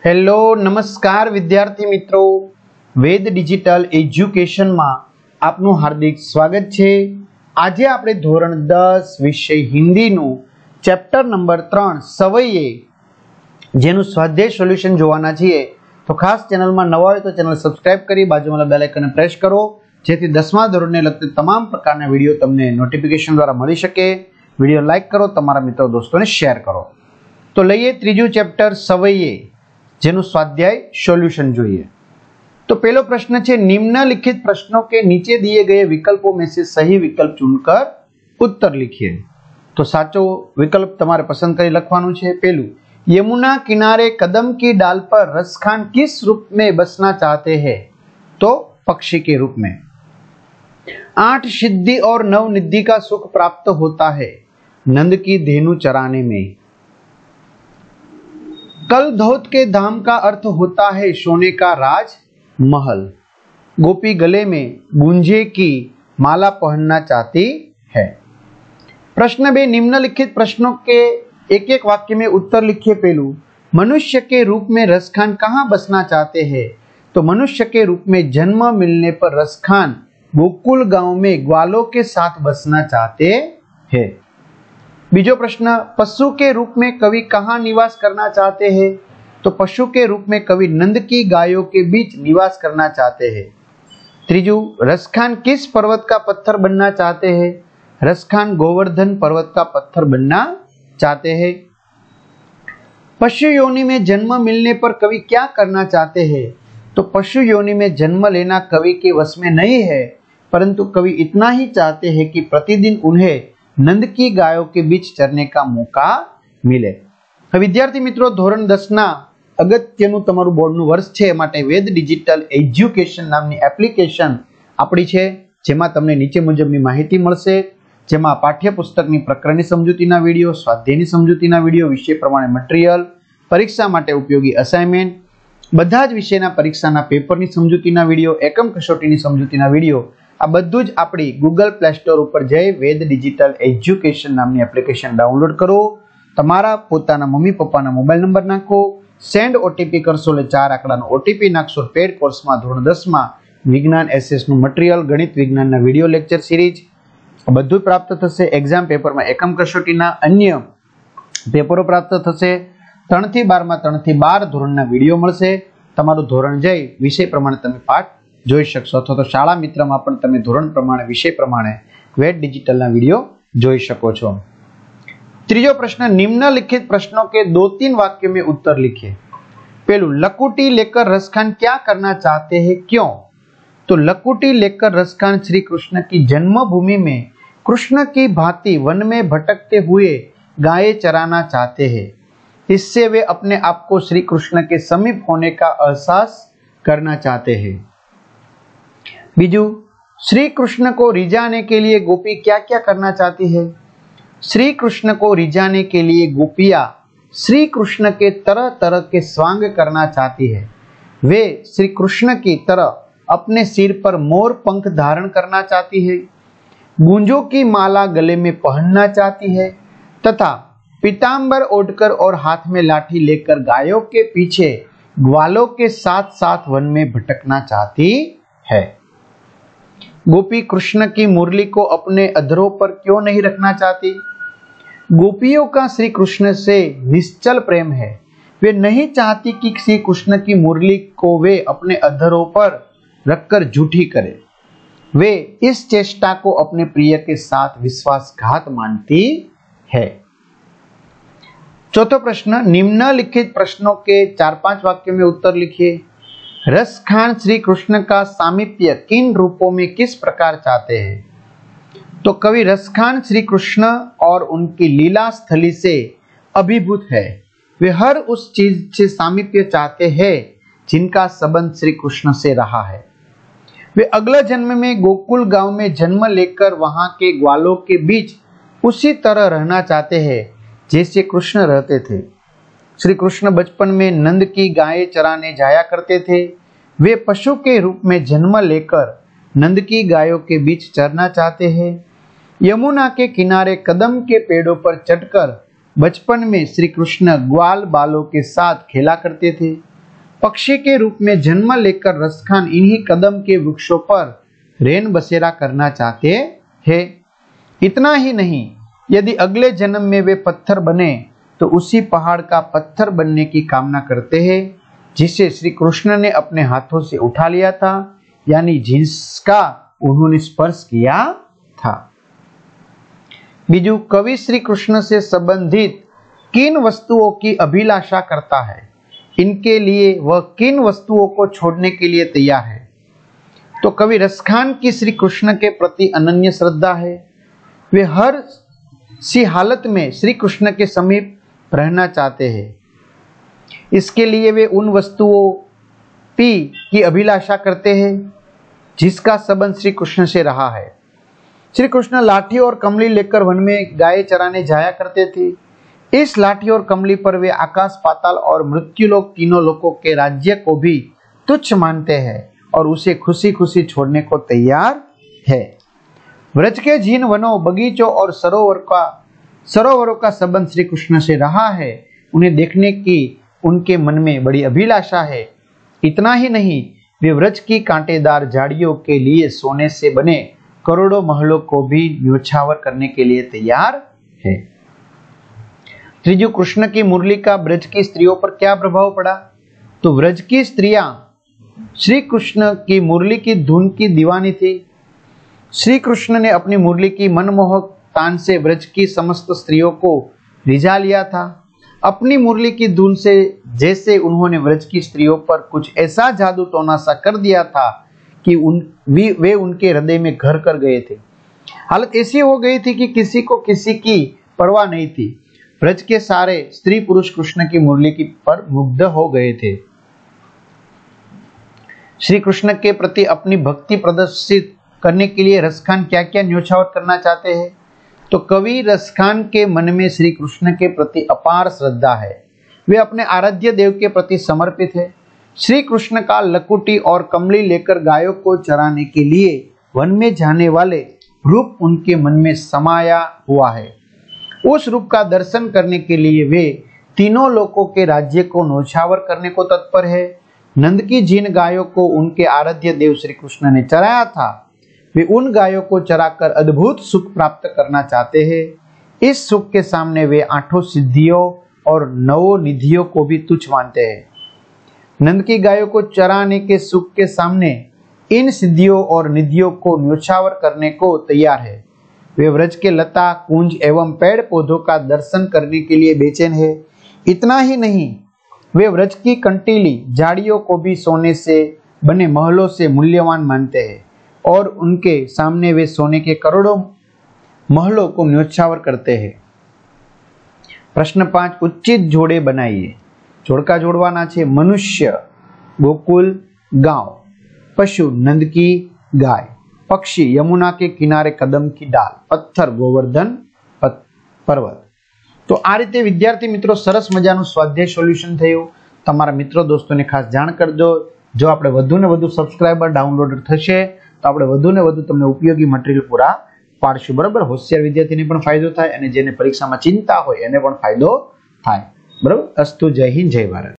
Hello नमस्कार विद्यार्थी मित्रों, वेद डिजिटल एज्युकेशन में आपनु हार्दिक स्वागत है। आज आपणे धोरण 10 विषय हिंदी नु चैप्टर नंबर 3 सवये जेनु स्वाध्याय सोल्यूशन जोवाना छीए। तो खास चैनल में नवा होय तो चैनल सब्सक्राइब करी बाजुमां बेल आइकन प्रेस करो, जेथी 10मा धोरणने लगती तमाम प्रकारना विडियो तमने नोटिफिकेशन द्वारा मळी शके। विडियो लाइक करो, तमारा मित्रों दोस्तों ने शेर करो। तो लईए त्रीजू चैप्टर सवये जेनु स्वाध्याय सॉल्यूशन જોઈએ। तो पहलो प्रश्न है, निम्नलिखित प्रश्नों के नीचे दिए गए विकल्पों में से सही विकल्प चुनकर उत्तर लिखिए। तो साचो विकल्प तुम्हारे पसंद करी लखवानुं छे। पहलू, यमुना किनारे कदम की डाल पर रसखान किस रूप में बसना चाहते हैं? तो पक्षी के रूप में। 8 सिद्धि और 9 निधि का सुख प्राप्त होता है नंद की धेनु चराने में। कल धौत के धाम का अर्थ होता है सोने का राज महल। गोपी गले में गुंजे की माला पहनना चाहती है। प्रश्न 2, निम्नलिखित प्रश्नों के एक एक वाक्य में उत्तर लिखिए। पहलू, मनुष्य के रूप में रसखान कहाँ बसना चाहते हैं? तो मनुष्य के रूप में जन्म मिलने पर रसखान गोकुल गांव में ग्वालों के साथ बसना चाहते हैं। बीजो प्रश्न, पशु के रूप में कवि कहाँ निवास करना चाहते हैं? तो पशु के रूप में कवि नंद की गायों के बीच निवास करना चाहते हैं। त्रीजू, रसखान किस पर्वत का पत्थर बनना चाहते हैं? रसखान गोवर्धन पर्वत का पत्थर बनना चाहते हैं। पशु योनि में जन्म मिलने पर कवि क्या करना चाहते हैं? तो पशु योनि में जन्म लेना कवि के वश में नहीं है, परंतु कवि इतना ही चाहते हैं कि प्रतिदिन उन्हें नंद की गायों के बीच चरने का मौका मिले। विद्यार्थी मित्रों, धोरण 10 ना अगत्यनु तमारू बोर्डनु वर्ष छे, माटे वेद डिजिटल एज्युकेशन नामनी एप्लिकेशन आपणी छे, जेमां तमने नीचे मुजबनी माहिती मळशे, जेमां पाठ्यपुस्तकनी प्रकरणनी समजूतीना विडियो, स्वाध्यायनी समजूतीना विडियो, विषय प्रमाणे मटीरियल, परीक्षा माटे उपयोगी असाइनमेंट, बधा ज विषयना परीक्षाना पेपरनी समजूतीना विडियो, एकम कसोटीनी समजूतीना विडियो, आ बधुं ज आपणी गूगल प्ले स्टोर पर जई वेद डिजिटल एज्युकेशन नामनी एप्लिकेशन डाउनलॉड करो। तमारा पोताना मम्मी पप्पाना मोबाइल नंबर नाखो, सेंड ओटीपी करशो એટલે 4 આંકડાનો ओटीपी नाखशो। पेड कोर्समां धोरण 10 मां विज्ञान एसएस નું મટીરીયલ, ગણિત વિજ્ઞાનના વિડિયો લેક્ચર સિરીઝ બધું પ્રાપ્ત થશે। એક્ઝામ પેપરમાં એકમ કસોટીના અન્ય પેપરો પ્રાપ્ત થશે। 3 થી 12 માં 3 થી 12 ધોરણના વિડિયો મળશે। તમારું ધોરણ જઈ વિષય પ્રમાણે તમે પાઠ જોઈ શકશો, અથવા તો શાળા મિત્રમાં પણ તમે ધોરણ પ્રમાણે વિષય પ્રમાણે વેદ ડિજિટલના વિડિયો જોઈ શકો છો। ત્રીજો प्रश्न, निम्नलिखित प्रश्नों के 2-3 वाक्यों में उत्तर लिखिए। पहलू, लकुटी लेकर रसखान क्या करना चाहते हैं, क्यों? तो लकुटी लेकर रसखान श्री कृष्ण की जन्मभूमि में कृष्ण की भांति वन में भटकते हुए गायें चराना चाहते हैं। इससे वे अपने आप को श्री कृष्ण के समीप होने का एहसास करना चाहते हैं। बीजू, श्री कृष्ण को रिझाने के लिए गोपी क्या क्या करना चाहती है? श्री कृष्ण को रिझाने के लिए गोपियां श्री कृष्ण के तरह तरह के स्वांग करना चाहती है। वे श्री कृष्ण की तरह अपने सिर पर मोर पंख धारण करना चाहती है, गूंजों की माला गले में पहनना चाहती है तथा पीतांबर ओढ़कर और हाथ में लाठी लेकर गायों के पीछे ग्वालों के साथ साथ वन में भटकना चाहती है। गोपी कृष्ण की मुरली को अपने अधरों पर क्यों नहीं रखना चाहती? गोपियों का श्री कृष्ण से निश्चल प्रेम है। वे नहीं चाहती कि श्री कृष्ण की मुरली को वे अपने अधरों पर रखकर झूठी करे। वे इस चेष्टा को अपने प्रिय के साथ विश्वासघात मानती है। चौथा प्रश्न, निम्नलिखित प्रश्नों के 4-5 वाक्यों में उत्तर लिखिए। रसखान श्री कृष्ण का सामीप्य किन रूपों में किस प्रकार चाहते हैं? तो कवि रसखान श्री कृष्ण और उनकी लीला स्थली से अभिभूत है। वे हर उस चीज से सामीप्य चाहते हैं जिनका संबंध श्री कृष्ण से रहा है। वे अगले जन्म में गोकुल गांव में जन्म लेकर वहां के ग्वालों के बीच उसी तरह रहना चाहते हैं जैसे कृष्ण रहते थे। श्री कृष्ण बचपन में नंद की गायें चराने जाया करते थे। वे पशु के रूप में जन्म लेकर नंद की गायों के बीच चरना चाहते हैं। यमुना के किनारे कदम के पेड़ों पर चढ़कर बचपन में श्री कृष्ण ग्वाल बालों के साथ खेला करते थे। पक्षी के रूप में जन्म लेकर रसखान इन्हीं कदम के वृक्षों पर रैन बसेरा करना चाहते हैं। इतना ही नहीं, यदि अगले जन्म में वे पत्थर बने तो उसी पहाड़ का पत्थर बनने की कामना करते हैं जिसे श्री कृष्ण ने अपने हाथों से उठा लिया था, यानी जिसका उन्होंने स्पर्श किया था। बीजू, कवि श्री कृष्ण से संबंधित किन वस्तुओं की अभिलाषा करता है, इनके लिए वह किन वस्तुओं को छोड़ने के लिए तैयार है? तो कवि रसखान की श्री कृष्ण के प्रति अनन्य श्रद्धा है। वे हर सी हालत में श्री कृष्ण के समीप रहना चाहते हैं। इसके लिए वे उन वस्तुओं की अभिलाषा करते हैं जिसका संबंध श्री कृष्ण से रहा है। श्री कृष्ण लाठी और कमली लेकर वन में गाय चराने जाया करते थे। इस लाठी और कमली पर वे आकाश, पाताल और मृत्युलोक तीनों लोकों के राज्य को भी तुच्छ मानते हैं और उसे खुशी खुशी छोड़ने को तैयार है। व्रज के जिन वनों, बगीचों और सरोवरों का संबंध श्री कृष्ण से रहा है, उन्हें देखने की उनके मन में बड़ी अभिलाषा है। इतना ही नहीं, वे व्रज की कांटेदार झाड़ियों के लिए सोने से बने करोड़ों महलों को भी न्योछावर करने के लिए तैयार है। त्रिजु, कृष्ण की मुरली का ब्रज की स्त्रियों पर क्या प्रभाव पड़ा? तो व्रज की स्त्रियां श्री कृष्ण की मुरली की धुन की दीवानी थी। श्री कृष्ण ने अपनी मुरली की मनमोहक तान से व्रज की समस्त स्त्रियों को रिझा लिया था। अपनी मुरली की धुन से जैसे उन्होंने व्रज की स्त्रियों पर कुछ ऐसा जादू टोना सा कर दिया था कि वे उनके हृदय में घर कर गए थे। हालत ऐसी हो गई थी कि किसी को किसी की परवाह नहीं थी। व्रज के सारे स्त्री पुरुष कृष्ण की मुरली की पर मुग्ध हो गए थे। श्री कृष्ण के प्रति अपनी भक्ति प्रदर्शित करने के लिए रसखान क्या क्या न्योछावर करना चाहते हैं? तो कवि रसखान के मन में श्री कृष्ण के प्रति अपार श्रद्धा है। वे अपने आराध्य देव के प्रति समर्पित है। श्री कृष्ण का लकुटी और कमली लेकर गायों को चराने के लिए वन में जाने वाले रूप उनके मन में समाया हुआ है। उस रूप का दर्शन करने के लिए वे तीनों लोकों के राज्य को न्योछावर करने को तत्पर है। नंद की जिन गायों को उनके आराध्य देव श्री कृष्ण ने चराया था, वे उन गायों को चराकर अद्भुत सुख प्राप्त करना चाहते हैं। इस सुख के सामने वे 8 सिद्धियों और 9 निधियों को भी तुच्छ मानते हैं। नंद की गायों को चराने के सुख के सामने इन सिद्धियों और निधियों को न्योछावर करने को तैयार है। वे व्रज के लता, कुंज एवं पेड़ पौधों का दर्शन करने के लिए बेचैन है। इतना ही नहीं, वे व्रज की कंटीली झाड़ियों को भी सोने से बने महलों से मूल्यवान मानते हैं और उनके सामने वे सोने के करोड़ों महलों को न्योछावर करते हैं। प्रश्न 5, उचित जोड़े बनाइए। जोड़का जोड़वाना छे। मनुष्य गोकुल गांव, पशु नंद की गाय, पक्षी यमुना के किनारे कदम की डाल, पत्थर गोवर्धन पर्वत। तो आ रीते विद्यार्थी मित्रों सरस मजानुं स्वाध्याय सोल्यूशन थयुं। तमारा मित्रों दोस्तों ने खास जाण करजो। जो आपणे वधु ने वधु सब्सक्राइबर डाउनलोड थशे तो આપણે વધુ ને વધુ તમને ઉપયોગી મટીરીયલ પૂરા પાડશું। બરાબર, હોશિયાર વિદ્યાર્થીને પણ ફાયદો થાય અને જેને પરીક્ષામાં ચિંતા હોય એને પણ ફાયદો થાય। બરાબર, અસ્તુ, જય હિન્દ, જય ભારત।